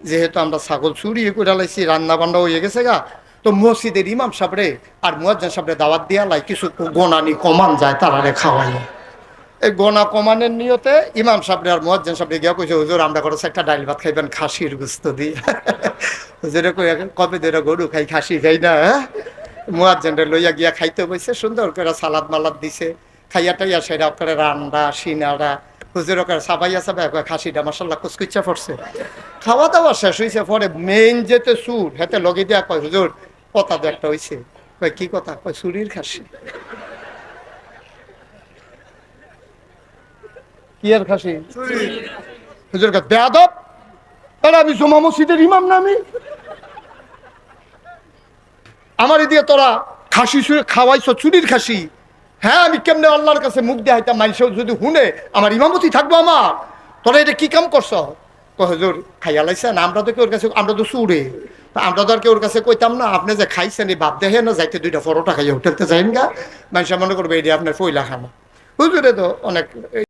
যেহেতু আমরা ছাগল চুরি করে লাইছি, রান্না বান্না হয়ে গেছে গা, তো মসজিদের ইমাম সাহেবরে আর মুয়াজ্জিন সাহেবরে দাওয়াত দিয়া লাই কিছু গোনানি কমান যায় তারারে খাওয়াই। এই গোনা কমানের নিয়তে ইমাম সাহেবরে আর মুয়াজ্জিন সাহেবরে গিয়া কইছে, হুজুর আমরা করে একটা ডাইল ভাত খাইবেন খাসির গোস্ত দিয়ে। হুজুরে কই কবে ধরে গরু খাই খাসি খাই না। মুয়াজ্জিনরে লইয়া গিয়া খাইতে বসে, সুন্দর করে সালাদ মালাদ দিছে, খাইয়া টাইয়া সেরা করে রান্না সিনারা হুজুর করে সাবাইয়া সাবাই খাসিটা মাসাল্লাহ কুচকুচ্ছা পড়ছে। খাওয়া দাওয়া শেষ হয়েছে পরে মেইন যেতে সুর হেতে লগে দিয়া কয়, হুজুর কথা তো একটা হয়েছে। কয় কি কথা? কয় চুরির খাসি। কি আর খাসি? হুজুর কাছে বেয়াদব, তাহলে আমি জমা মসজিদের ইমাম না? আমার দিয়ে তোরা খাসি খাওয়াইছ চুরির খাসি? হ্যাঁ, আমি কেমনে আল্লাহর কাছে মুখ দেখাইতাম? মানুষেও যদি শুনে আমার ইমামতি থাকবো আমার? তোরা এটা কি কাম করছ? হুজুর খাইয়া লাইছেন, আমরা তো কেউর কাছে, আমরা তো চুরে, আমরা তো আর কেউর কাছে কইতাম না। আপনি যে খাইছেন এই ভাব দেখে না যাইতে দুইটা পরোটা খাইয়া হোটেলতে যাইন গা, মানুষ মনে করবে এটা আপনার পয়লা খানা। হুজুরে তো অনেক